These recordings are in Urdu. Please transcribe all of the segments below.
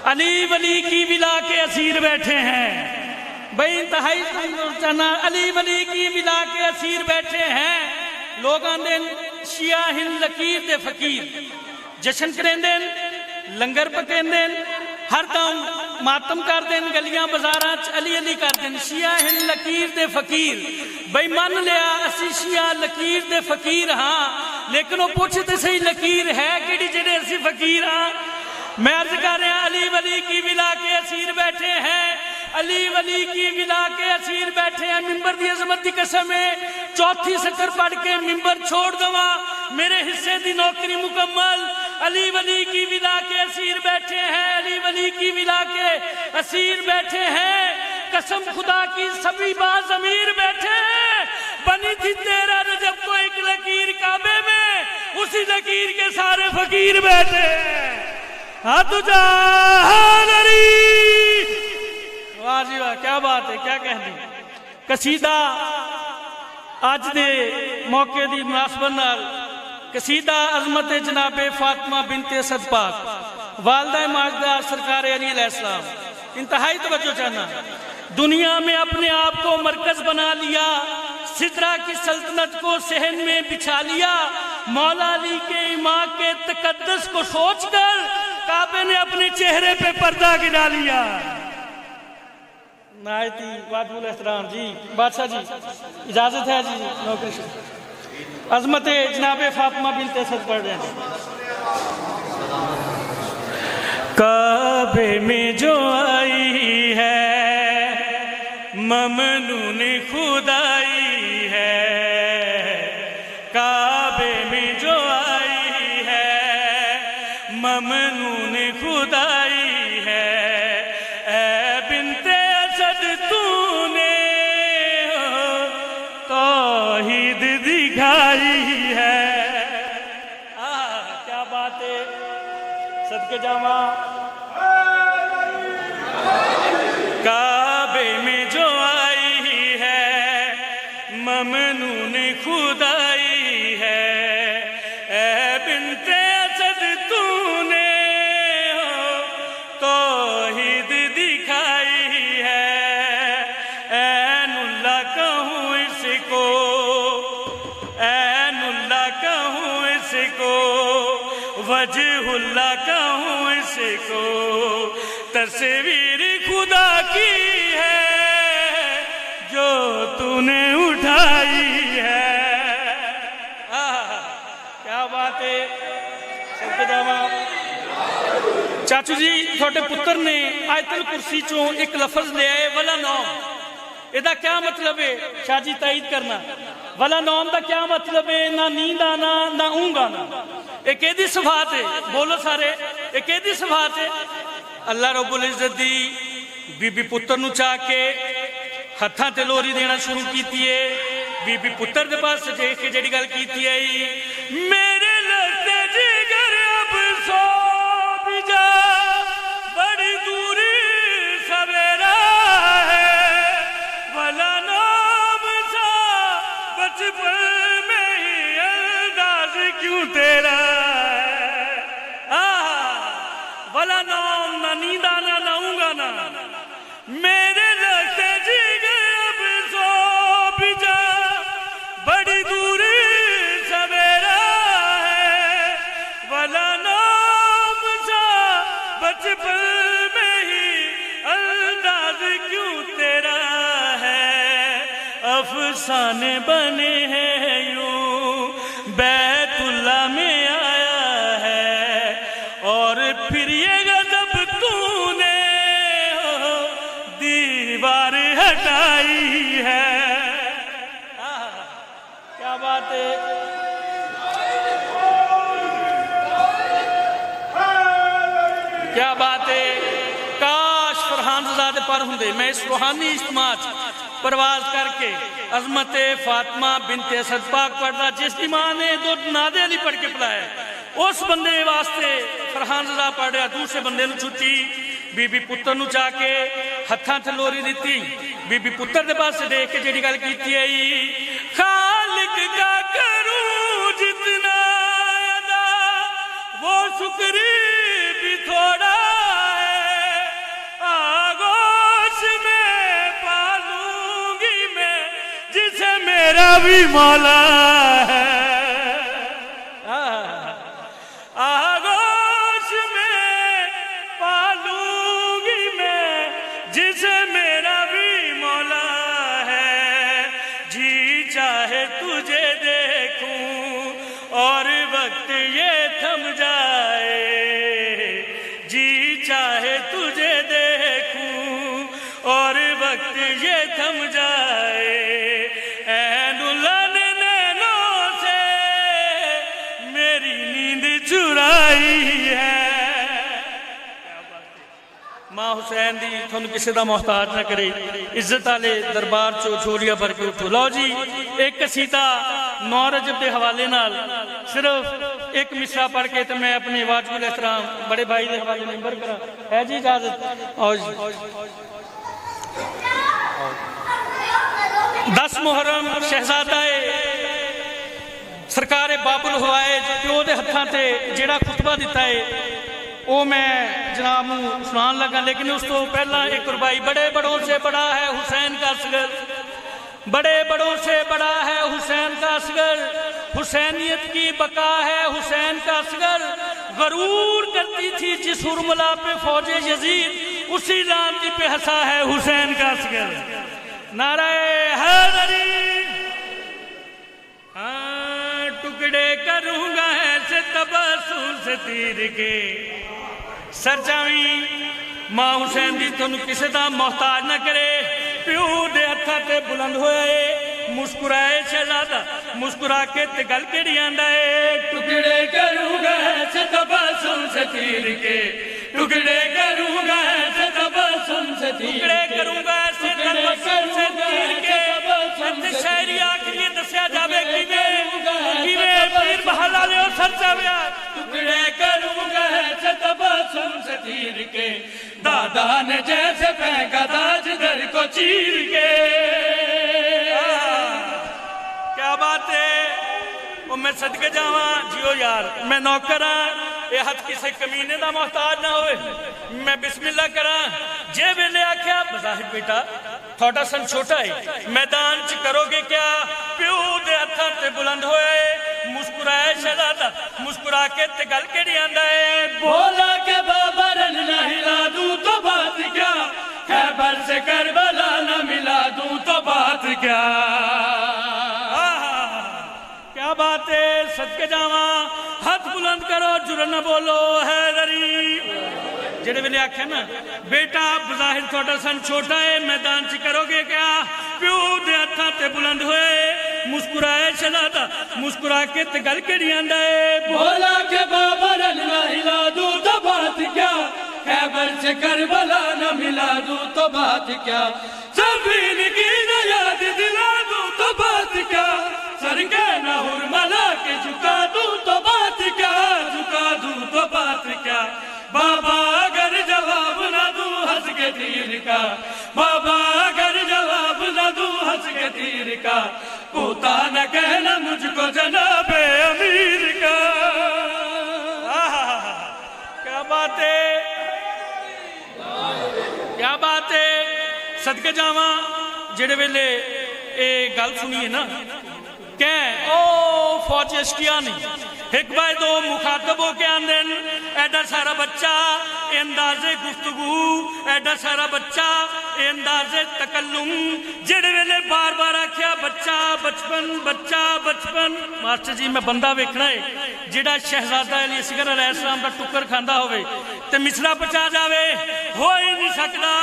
علی ولی کی ولا کے اسیر بیٹھے ہیں بھائی انتہائی علی ولی کی ولا کے اسیر بیٹھے ہیں لوگ آندے شیعہ ہند لکیر دے فقیر جشن کریں دین لنگر پکیں دین ہر دم ماتم کر دین گلیاں بازاراں علی علی کر دین شیعہ ہند لکیر دے فقیر بھائی من لیا اسی شیعہ لکیر دے فقیر ہاں لیکن وہ پوچھتے صحیح لکیر ہے کیڑی جڑے اسی فقیر ہاں میں عرض کر رہے ہیں علی ولی کی ولا کے اسیر بیٹھے ہیں علی ولی کی ولا کے اسیر بیٹھے ہیں ممبر دی عظمت دی قسم ہے چوتھی سکر پڑھ کے ممبر چھوڑ دوا میرے حصے دی نوکری مکمل علی ولی کی ولا کے اسیر بیٹھے ہیں علی ولی کی ولا کے اسیر بیٹھے ہیں قسم خدا کی سبھی باز امیر بیٹھے ہیں بنی تھی 13 رجب کو ایک لکیر کعبے میں اسی لکیر کے سارے فقیر بیٹھے ہیں ہاتھ جہان علی واہ جی واہ کیا بات ہے کیا کہنی قصیدہ آج دے موقع دی مناسبت نال قصیدہ عظمت جناب فاطمہ بنت اسد پاک والدہ ماجدہ سرکار علی علیہ السلام انتہائی توجہ چاہنا دنیا میں اپنے آپ کو مرکز بنا لیا سدرہ کی سلطنت کو صحن میں بچھا لیا مولا علی کے امام کے تقدس کو سوچ کر کعبے نے اپنے چہرے پہ پردہ گرا لیا نایتی واجب الاحترام جی بادشاہ جی اجازت ہے جی نوکری سے عظمت جناب فاطمہ بنت اسد پڑھ رہے ہیں کعبے میں جو آئی ہے ممنون خدائی ہے کعبے میں جو آئی ہے ممنون خدائی ہے اے بنت اسد تو نے توحید دکھائی ہے کیا بات ہے صدقے جاواں کعبے میں جو آئی ہے ممنون خدائی ہے اے بنت اسد تو نے توحید دکھائی ہے عین اللہ کہوں اس کو عین اللہ کہوں اس کو وجہ اللہ کہوں اس کو تصویر خدا کی ہے جو تو نے اٹھائی ہے کیا بات ہے چاچو جی تھوڑے پتر نے آیت الکرسی چوں ایک لفظ لے آئے ولا نوم ایدہ کیا مطلب ہے شاہ جی تائید کرنا ولا نوم دا کیا مطلب ہے نہ نیند آنا نہ اونگ آنا ایک ایدی صفات ہے بولو سارے ایک ایدی صفات ہے اللہ رب العزت دی بی بی پتر نو چاہ کے ہتھاں تے لوری دینا شروع کیتی ہے بی بی پتر دے پاس دیکھ کے جڑی گل کیتی ہے میرے لگتے جگر اب سو بھی جا بڑی دوری سویرا ہے ولا نام سا بچپن میں ہی انداز کیوں تیرا ولا نوم نہ نیند آنا نہ اونگ آنا میرے لگتے جگر اب سو بھی جا بڑی دوری سویرا ہے ولا نوم سا بچپن میں ہی انداز کیوں تیرا ہے افسانے بنے ہیں یوں بیت اللہ میں آیا ہے اور پھر یہ غضب تو نے دیوار ہٹائی ہے کیا بات ہے کیا بات ہے کاش فرحان زادے پر ہندے میں اس روحانی اجتماع پرواز کر کے عظمت فاطمہ بنت اسد پاک پڑھنا جس کی ماں نے دو نادے علی پڑھ کے پڑھایا اس بندے واسطے فرحان زدہ پڑھ رہا دوسرے بندے نو چھٹی بی بی پتر نو چاہ کے ہتھاں تے لوری دیتی بی بی پتر دے پاس دیکھ کے جڑی گل کیتی ہے خالق کا کروں جتنا ادا وہ شکری بھی تھوڑا ہے بھی مولا ہے، آغوش میں پالوں گی میں جسے میرا بھی مولا ہے، جی چاہے تجھے دیکھوں اور وقت یہ تھم جائے، جی چاہے تجھے دیکھوں اور وقت یہ تھم جائے، عین الن نینوں سے میری نیند چرائی ہے۔ ماں حسین دی تھن کسی دا محتاج نہ کرے، عزت والے دربار چو جھولیاں بھر کے اٹھو۔ لو جی ایک قصیدہ 9 رجب دے حوالے نال صرف ایک مصرع پڑھ کے تو میں اپنے واجب الاحترام بڑے بھائی دے حوالے ممبر کرا ہے جی اجازت۔ آؤ جی 10 محرم شہزادہ سرکار باب الحوائج پیو دے ہتھاں تے جیڑا خطبہ دیتا ہے وہ میں جناب سنان لگا، لیکن اس تو پہلا ایک قربائی، بڑے بڑوں سے بڑا ہے حسین کا اصغر، بڑے بڑوں سے بڑا ہے حسین کا اصغر، حسینیت کی بقا ہے حسین کا اصغر، غرور کرتی تھی جس حرملا پہ فوج یزید اسی لانتی پہ ہنسا ہے حسین کا اصغر۔ نعرہ حیدری، ہاں ٹکڑے کروں گا ایسے تبسم سے تیر کے، سرچاویں ماں حسین دی تھنو کسے دا محتاج نہ کرے، پیو دے ہتھاں تے بلند ہوئے مسکرائے شہزادہ، مسکرا کے تے گل کیڑی آندا ہے، ٹکڑے کروں گا ایسے تبسم سے تیر کے، ٹکڑے کروں گا ایسے تبسم سے تیر کے، ٹکڑے کروں گا ایسے تبسم سے تیر کے، تے شاعری آخری دسیا جاوے کیویں پیر بہلا لے سر چاویا، ٹکڑے کروں گا ایسے تبسم سے تیر کے، دادا نے جیسے پھینکا تاج در کو چیر کے۔ کیا بات ہے، وہ میں صدقے جاواں جیو یار، میں نوکر ہاں، یہ ہاتھ کسی کمینے دا محتاج نہ ہوئے، میں بسم اللہ کراں، جے ویلے آکھیا بظاہر بیٹا تھوڑا سن چھوٹا ہے، میدان چ کرو گے کیا، پیو دے ہتھاں تے بلند ہوئے مسکرائے شہزادہ، مسکرا کے تے گل کیڑی آندا ہے، بولا کہ بابا رن نہ ہلا دوں تو بات کیا، خیبر سے کربلا نہ ملا دوں تو بات کیا۔ کیا بات ہے، صدقے جاواں، ہاتھ بلند کرو جرن نہ بولو حیدری۔ جڑے ویلے آکھے نا بیٹا بظاہر تھوڑا سن چھوٹا ہے، میدان چ کرو گے کیا، پیو دے ہتھاں تے بلند ہوئے مسکرائے شہزادہ، مسکرا کے تے گل کیڑی آندا ہے، بولا کہ بابا رن نہ ہلا دوں تو بات کیا، خیبر سے کربلا نہ ملا دوں تو بات کیا، زمین کی نہ یاد دلا دوں تو بات کیا، سر کے نہ حرملا کے جھکا دوں تو بات کیا، جھکا دوں تو بات کیا، بابا اگر جواب نہ دوں ہنس کے تیر کا، بابا اگر جواب نہ دوں ہنس کے تیر کا، پوتا نہ کہنا مجھ کو جناب امیر کا۔ کیا بات ہے، کیا بات ہے، صدقے جاواں جڑے ویلے اے گل سنیے نا کہ او فوج اشکیا نہیں، ایک بائی دو مخاطب ہو کے آندن، ایڈا سارا بچہ انداز گفتگو، ایڈا سارا بچہ انداز تکلم، جڑے ویلے بار بار آکھیا بچہ بچپن بچہ بچپن، ماسٹر جی میں بندہ ویکھنا ہے جڑا شہزادہ علی اصغر علیہ السلام دا ٹکر کھاندا ہوئے تے مصرع پچا جاوے، ہو ہی نہیں سکدا،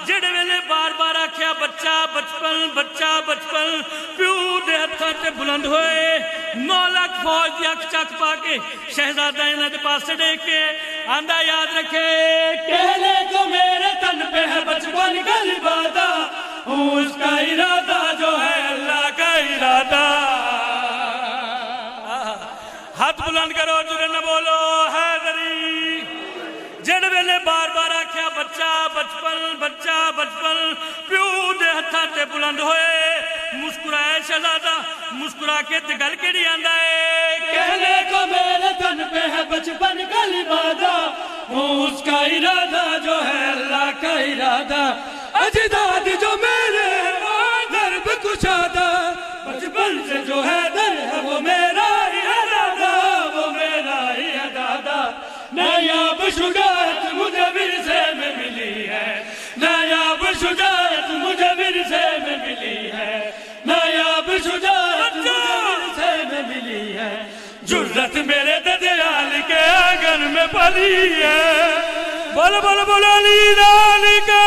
جڑے ویلے بار بار آکھیا بچہ بچپن بچہ بچپن، پیو دے ہتھاں تے بلند ہوئے 9 لاکھ فوج دی اکھ چک پا کے شہزادہ انہاں دے پاسے دیکھ کے آندا یاد رکھے، کہنے کو میرے تن پہ ہے بچپن کا لبادہ، اس کا ارادہ جو ہے اللہ کا ارادہ۔ ہاتھ بلند کرو جڑے نہ بولو حیدری، جڑ ویلے بار بار آکھیا بچہ بچپن بچہ بچپن، پیو دے ہتھاں تے بلند ہوئے مسکرائے شہزادہ، مسکرا کے تے گل کیڑی آندا ہے، کہنے کو میرے تن پہ ہے بچپن کا لبادہ، اس کا ارادہ جو ہے اللہ کا ارادہ، اجداد جو میرے درب کشادہ، بچپن سے شجاعت مجھے ورثے میں ملی ہے، نایاب شجاعت مجھے ورثے میں ملی ہے، نایاب شجاعت مجھے ورثے میں ملی ہے، جرت میرے ددیال کے آنگن میں پلی ہے، بول بول بول علی علی کا